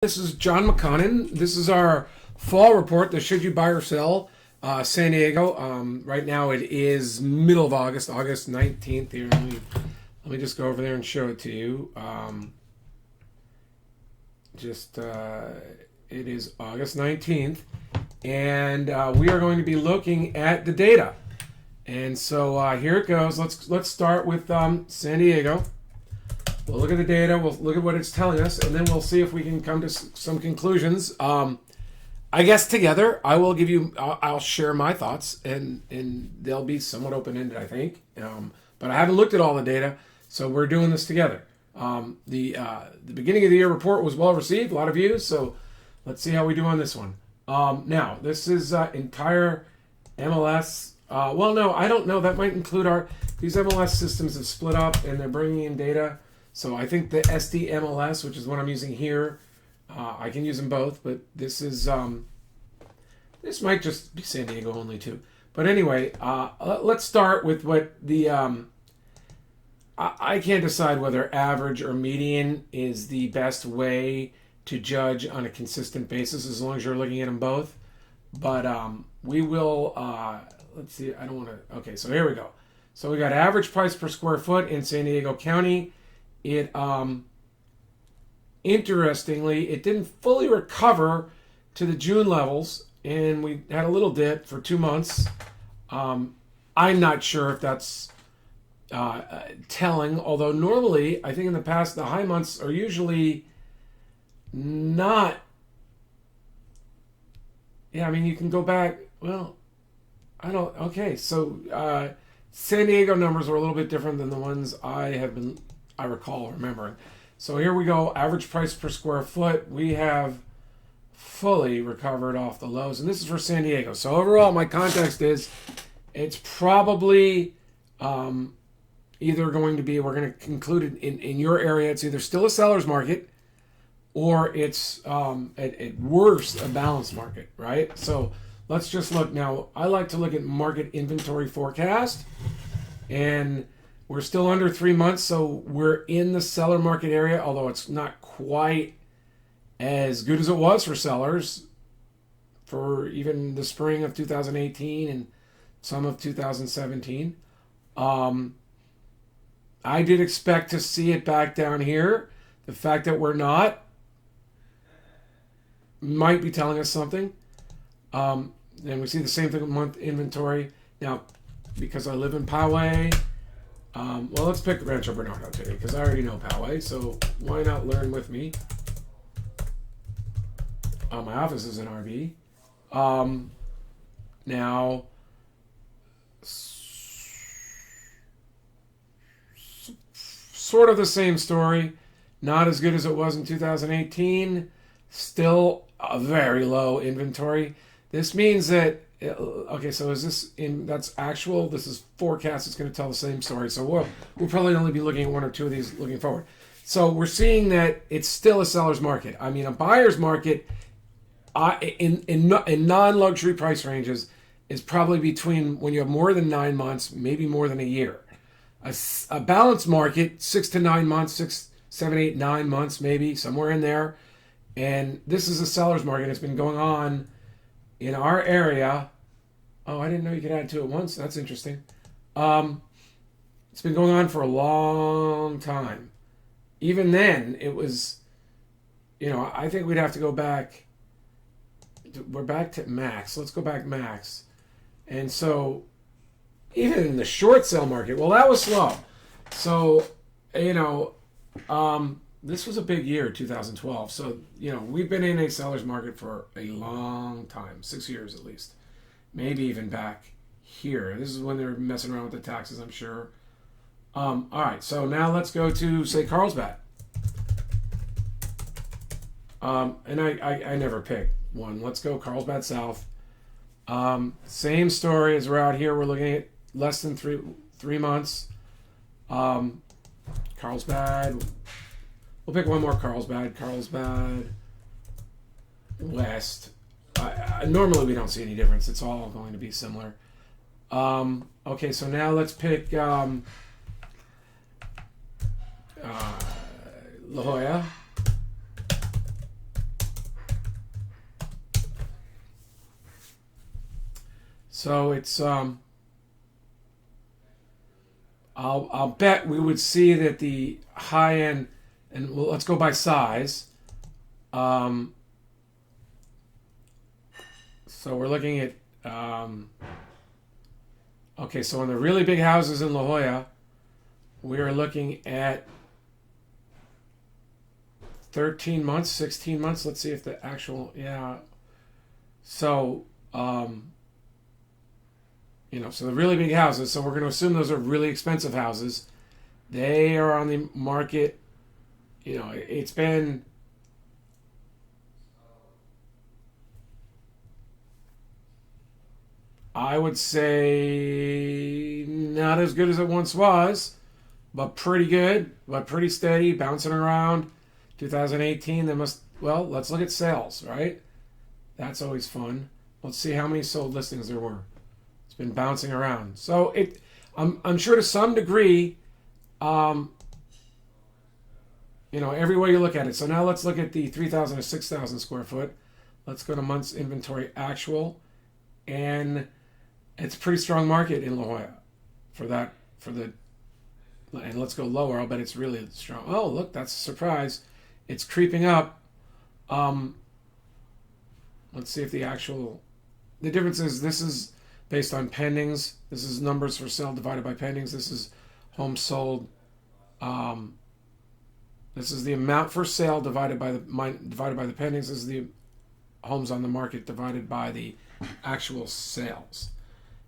This is John McConnin. This is our fall report, the should you buy or sell San Diego. Right now it is middle of August, August 19th. Here, let me just go over there and show it to you. It is August 19th, and we are going to be looking at the data. And so here it goes. Let's start with San Diego. We'll look at the data, we'll look at what it's telling us, and then we'll see if we can come to some conclusions. I guess together, I'll share my thoughts, and they'll be somewhat open-ended, I think. But I haven't looked at all the data, so we're doing this together. The beginning of the year report was well received, a lot of views, so let's see how we do on this one. Now, this is entire MLS. Well, no, I don't know. That might include these MLS systems have split up, and they're bringing in data. So I think the SDMLS, which is what I'm using here, I can use them both, but this might just be San Diego only too. But anyway, let's start with what the, I can't decide whether average or median is the best way to judge on a consistent basis as long as you're looking at them both. But we will, let's see, I don't want to, okay, so here we go. So we got average price per square foot in San Diego County. It interestingly, it didn't fully recover to the June levels, and we had a little dip for 2 months. I'm not sure if that's telling, although normally I think in the past the high months are usually not. Yeah, I mean you can go back. Well, I don't. Okay, so San Diego numbers were a little bit different than the ones I recall remembering. So here we go. Average price per square foot. We have fully recovered off the lows. And this is for San Diego. So overall, my context is it's probably either going to be, we're going to conclude it in your area, it's either still a seller's market or it's at worst a balanced market, right? So let's just look. Now, I like to look at market inventory forecast, and we're still under 3 months, so we're in the seller market area, although it's not quite as good as it was for sellers for even the spring of 2018 and some of 2017. I did expect to see it back down here. The fact that we're not might be telling us something. And we see the same thing with month inventory. Now, because I live in Poway, well, let's pick Rancho Bernardo today because I already know Poway, so why not learn with me? My office is in RB. Now, sort of the same story. Not as good as it was in 2018. Still a very low inventory. This means that, okay, so is this that's actual, this is forecast, it's going to tell the same story. So we'll probably only be looking at one or two of these looking forward. So we're seeing that it's still a seller's market. I mean, a buyer's market in non-luxury price ranges is probably between, when you have more than 9 months, maybe more than a year. A balanced market, 6 to 9 months, 6, 7, 8, 9 months, maybe somewhere in there. And this is a seller's market. It's been going on in our area. Oh, I didn't know you could add two at once. That's interesting. It's been going on for a long time. Even then, it was, I think we'd have to go back. We're back to max. Let's go back max. And so, even in the short sale market, well, that was slow. So, this was a big year, 2012. So, we've been in a seller's market for a long time, 6 years at least. Maybe even back here. This is when they're messing around with the taxes, I'm sure. All right, so now let's go to, say, Carlsbad. And I never pick one. Let's go Carlsbad South. Same story as we're out here. We're looking at less than three months. Carlsbad. We'll pick one more Carlsbad. Carlsbad West. Normally we don't see any difference. It's all going to be similar. Okay, so now let's pick La Jolla. So it's I'll bet we would see that the high end, and well, let's go by size. Um, so we're looking at okay. So in the really big houses in La Jolla, we are looking at 13 months, 16 months. Let's see if the actual yeah. So so the really big houses. So we're going to assume those are really expensive houses. They are on the market. It's been I would say not as good as it once was, but pretty good, but pretty steady, bouncing around. 2018, let's look at sales, right? That's always fun. Let's see how many sold listings there were. It's been bouncing around. So I'm sure to some degree, um, every way you look at it. So now let's look at the 3,000 to 6,000 square foot. Let's go to months inventory actual, and it's a pretty strong market in La Jolla for that. And let's go lower. I'll bet it's really strong. Oh, look, that's a surprise. It's creeping up. Um, let's see if the difference is this is based on pendings. This is numbers for sale divided by pendings. This is homes sold. Um, this is the amount for sale divided by the pendings. This is the homes on the market divided by the actual sales.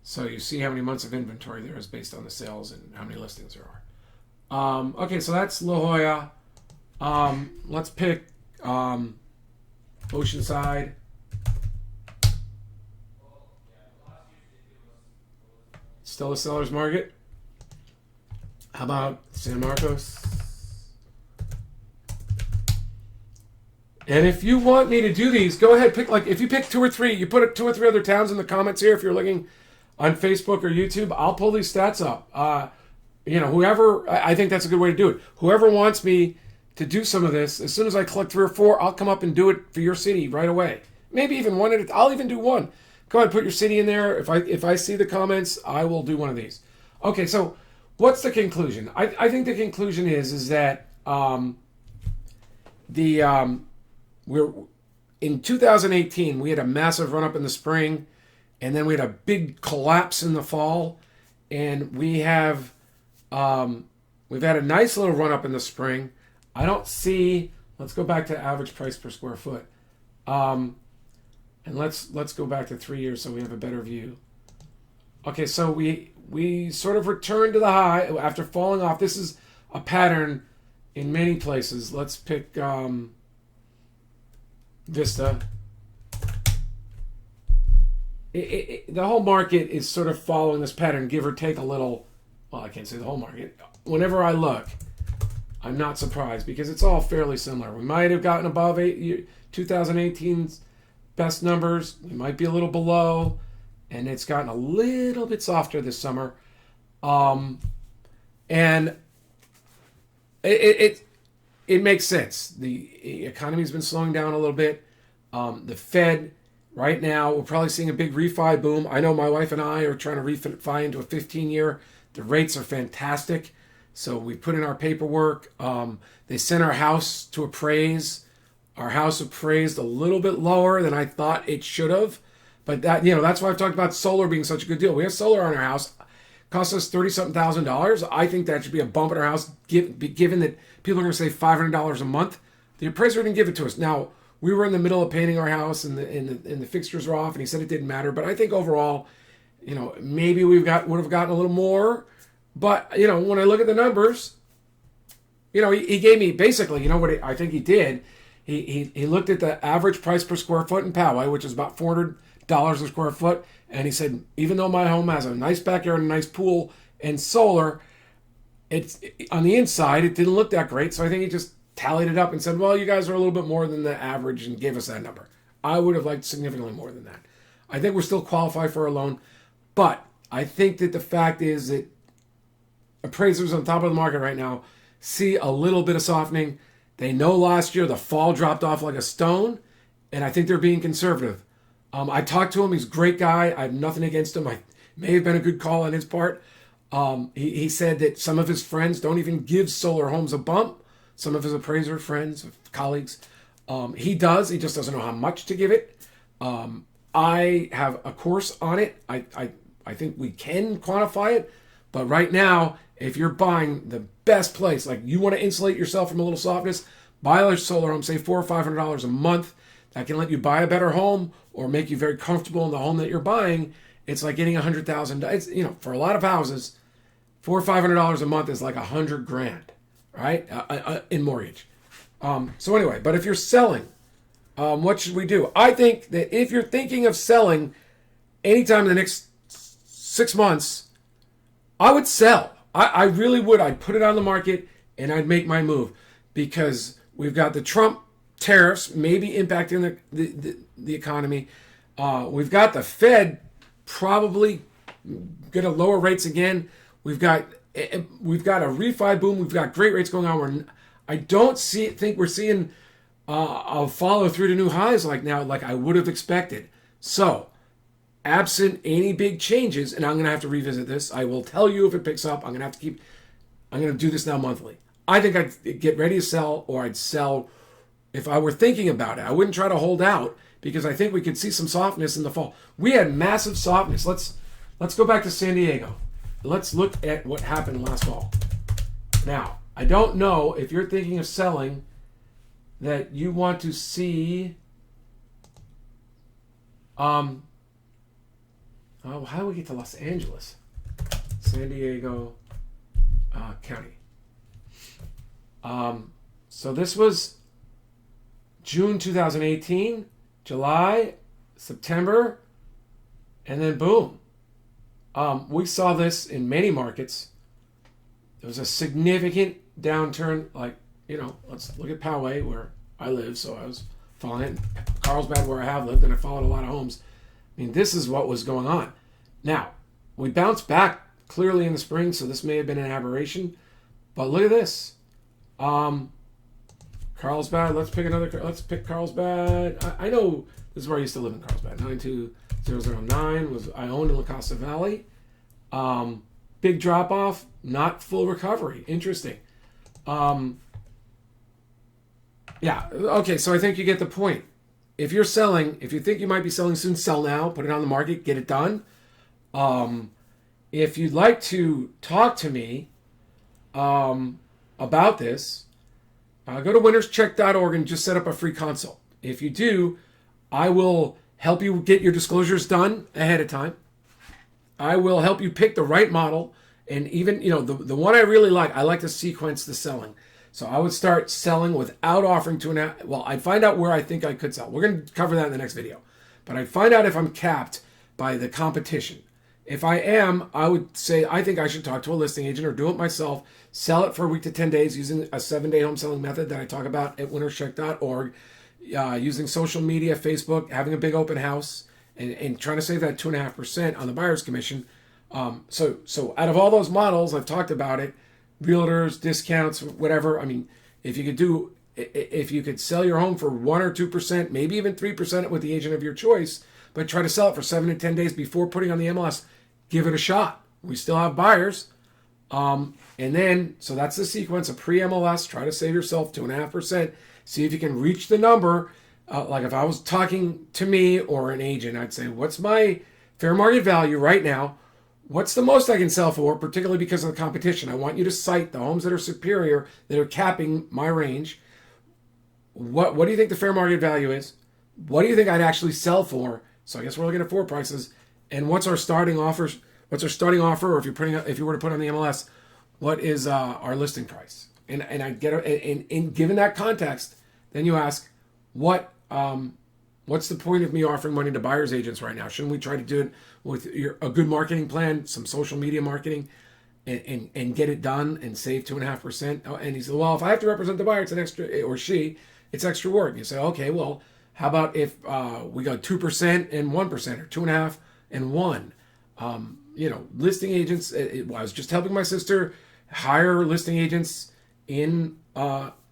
So you see how many months of inventory there is based on the sales and how many listings there are. Okay, so that's La Jolla. Let's pick Oceanside. Still a seller's market. How about San Marcos? And if you want me to do these, go ahead, if you pick two or three, you put two or three other towns in the comments here if you're looking on Facebook or YouTube. I'll pull these stats up. Whoever, I think that's a good way to do it. Whoever wants me to do some of this, as soon as I collect three or four, I'll come up and do it for your city right away. Maybe even one I'll even do one. Go ahead, put your city in there. If I see the comments, I will do one of these. Okay, so what's the conclusion? I think the conclusion is that we're in 2018 we had a massive run up in the spring, and then we had a big collapse in the fall, and we've had a nice little run up in the spring. I don't see. Let's go back to average price per square foot, and let's go back to 3 years so we have a better view. Okay, so we sort of returned to the high after falling off. This is a pattern in many places. Let's pick Vista. The whole market is sort of following this pattern, give or take a little. Well, I can't say the whole market. Whenever I look, I'm not surprised because it's all fairly similar. We might have gotten above 2018's best numbers. We might be a little below, and it's gotten a little bit softer this summer. And it makes sense. The economy's been slowing down a little bit. The Fed, right now, we're probably seeing a big refi boom. I know my wife and I are trying to refi into a 15-year. The rates are fantastic. So we put in our paperwork. They sent our house to appraise. Our house appraised a little bit lower than I thought it should have. But that's why I've talked about solar being such a good deal. We have solar on our house. Cost us $30,000. I think that should be a bump in our house, given that people are going to save $500 a month. The appraiser didn't give it to us. Now, we were in the middle of painting our house, and the fixtures were off, and he said it didn't matter. But I think overall, maybe would have gotten a little more. But when I look at the numbers, he gave me basically, what I think he did. He looked at the average price per square foot in Poway, which is about $400 a square foot, and he said, even though my home has a nice backyard, and a nice pool, and solar, it's on the inside it didn't look that great. So I think he just tallied it up and said, well, you guys are a little bit more than the average, and gave us that number. I would have liked significantly more than that. I think we're still qualified for a loan, but I think that the fact is that appraisers on top of the market right now see a little bit of softening. They know last year the fall dropped off like a stone, and I think they're being conservative. I talked to him. He's a great guy. I have nothing against him. I may have been a good call on his part. He said that some of his friends don't even give solar homes a bump. Some of his appraiser friends, colleagues, he does. He just doesn't know how much to give it. I have a course on it. I think we can quantify it. But right now, if you're buying the best place, like you want to insulate yourself from a little softness, buy a solar home, say $400 or $500 a month. That can let you buy a better home or make you very comfortable in the home that you're buying. It's like getting $100,000. For a lot of houses, $400 or $500 a month is like $100,000, right? In mortgage. So anyway, but if you're selling, what should we do? I think that if you're thinking of selling anytime in the next 6 months, I would sell. I really would. I'd put it on the market and I'd make my move because we've got the Trump tariffs maybe impacting the economy. We've got the Fed probably going to lower rates again. We've got a refi boom. We've got great rates going on. I don't think we're seeing a follow through to new highs like I would have expected. So, absent any big changes, and I'm going to have to revisit this. I will tell you if it picks up. I'm going to do this now monthly. I think I'd get ready to sell, or I'd sell if I were thinking about it. I wouldn't try to hold out because I think we could see some softness in the fall. We had massive softness. Let's go back to San Diego. Let's look at what happened last fall. Now, I don't know if you're thinking of selling that you want to see how do we get to Los Angeles? San Diego County. So this was June 2018, July, September, and then boom. We saw this in many markets. There was a significant downturn, let's look at Poway, where I live, so I was following it. Carlsbad, where I have lived, and I followed a lot of homes. I mean, this is what was going on. Now, we bounced back clearly in the spring, so this may have been an aberration. But look at this. Carlsbad, let's pick Carlsbad. I know this is where I used to live in Carlsbad. 92009 I owned in La Costa Valley. Big drop off, not full recovery. Interesting. Yeah, okay, so I think you get the point. If you're selling, if you think you might be selling soon, sell now, put it on the market, get it done. If you'd like to talk to me about this, go to winnerscheck.org and just set up a free consult. If you do, I will help you get your disclosures done ahead of time. I will help you pick the right model. And even, the one I really like, I like to sequence the selling. So I would start selling without offering I'd find out where I think I could sell. We're going to cover that in the next video. But I'd find out if I'm capped by the competition. If I am, I would say I think I should talk to a listing agent or do it myself, sell it for a week to 10 days using a 7-day home selling method that I talk about at winnerscheck.org, using social media, Facebook, having a big open house, and trying to save that 2.5% on the buyer's commission. So out of all those models, I've talked about it, realtors, discounts, whatever. I mean, if you could sell your home for 1 or 2%, maybe even 3% with the agent of your choice, but try to sell it for 7 to 10 days before putting on the MLS, give it a shot. We still have buyers. And then, so that's the sequence, a pre-MLS, try to save yourself 2.5%, see if you can reach the number. Like if I was talking to me or an agent, I'd say, what's my fair market value right now? What's the most I can sell for, particularly because of the competition? I want you to cite the homes that are superior, that are capping my range. What do you think the fair market value is? What do you think I'd actually sell for? So I guess we're looking at 4 prices. And what's our starting offer? What's our starting offer? Or if you were to put on the MLS, what is our listing price? And I get and given that context, then you ask, what's the point of me offering money to buyer's agents right now? Shouldn't we try to do it with a good marketing plan, some social media marketing, and get it done and save 2.5%? And he said, well, if I have to represent the buyer, it's an extra, or she, it's extra work. You say, okay, well, how about if we go 2% and 1%, or 2.5% and 1%? Listing agents. I was just helping my sister hire listing agents in.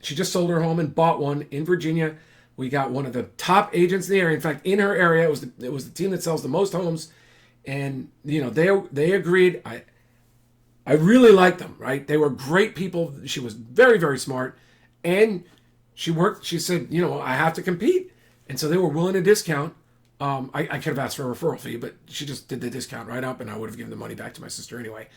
She just sold her home and bought one in Virginia. We got one of the top agents in the area. In fact, in her area, it was the team that sells the most homes, and they agreed. I really liked them. Right? They were great people. She was very, very smart, and she worked. She said, I have to compete, and so they were willing to discount. I could have asked for a referral fee, but she just did the discount right up, and I would have given the money back to my sister anyway.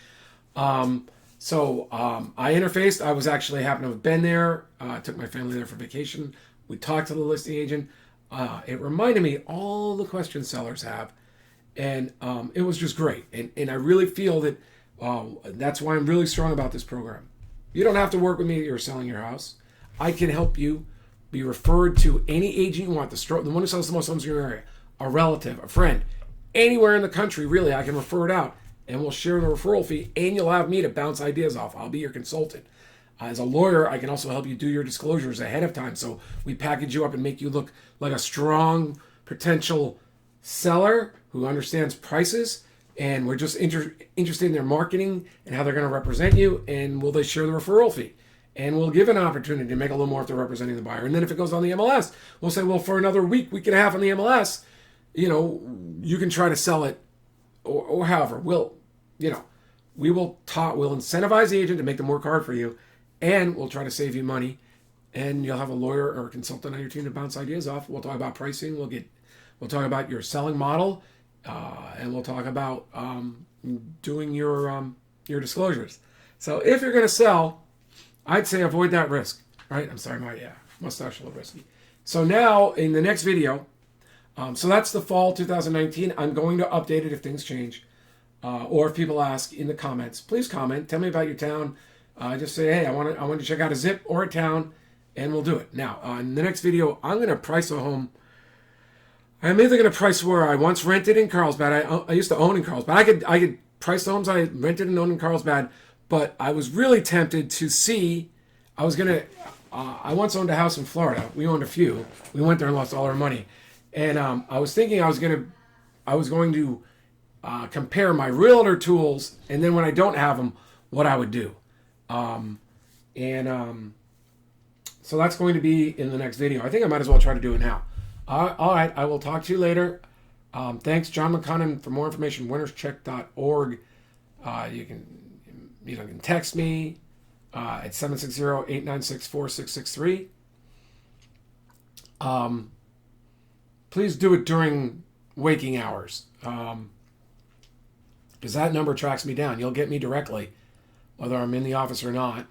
So I interfaced. I was actually happened to have been there. I took my family there for vacation. We talked to the listing agent. It reminded me all the questions sellers have, and it was just great. And I really feel that that's why I'm really strong about this program. You don't have to work with me if you're selling your house. I can help you be referred to any agent you want, the one who sells the most homes in your area, a relative, a friend, anywhere in the country, really. I can refer it out, and we'll share the referral fee, and you'll have me to bounce ideas off. I'll be your consultant. As a lawyer, I can also help you do your disclosures ahead of time. So we package you up and make you look like a strong potential seller who understands prices. And we're just interested in their marketing and how they're going to represent you. And will they share the referral fee? And we'll give an opportunity to make a little more if they're representing the buyer. And then if it goes on the MLS, we'll say, well, for another week and a half on the MLS, you can try to sell it or however. We'll incentivize the agent to make them work hard for you. And we'll try to save you money, and you'll have a lawyer or a consultant on your team to bounce ideas off. We'll talk about pricing. We'll talk about your selling model, and we'll talk about doing your disclosures. So if you're going to sell, I'd say avoid that risk. Right? I'm sorry, my mustache a little risky. So now in the next video, so that's the fall 2019. I'm going to update it if things change, or if people ask in the comments. Please comment. Tell me about your town. Just say, hey, I want to check out a zip or a town, and we'll do it. Now, in the next video, I'm going to price a home. I'm either going to price where I once rented in Carlsbad. I used to own in Carlsbad. I could price the homes I rented and owned in Carlsbad, but I was really tempted to see. I once owned a house in Florida. We owned a few. We went there and lost all our money, and I was thinking I was going to compare my realtor tools, and then when I don't have them, what I would do. So that's going to be in the next video. I think I might as well try to do it now. All right, I will talk to you later. Thanks, John McConnin. For more information, winnerscheck.org. You can text me at 760-896-4663. Please do it during waking hours, because that number tracks me down. You'll get me directly, whether I'm in the office or not.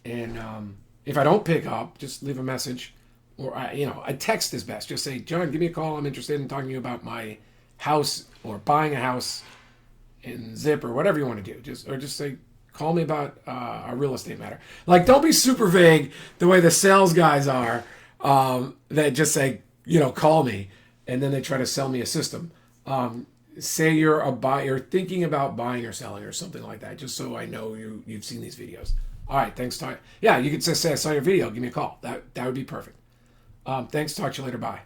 And if I don't pick up, just leave a message. Or, a text is best. Just say, John, give me a call. I'm interested in talking to you about my house or buying a house in Zip or whatever you want to do. Just say, call me about a real estate matter. Like, don't be super vague the way the sales guys are that just say, call me. And then they try to sell me a system. Say you're a buyer thinking about buying or selling or something like that, just so I know you've seen these videos. All right, thanks. Yeah, you could just say I saw your video. Give me a call. That would be perfect. Thanks. Talk to you later. Bye.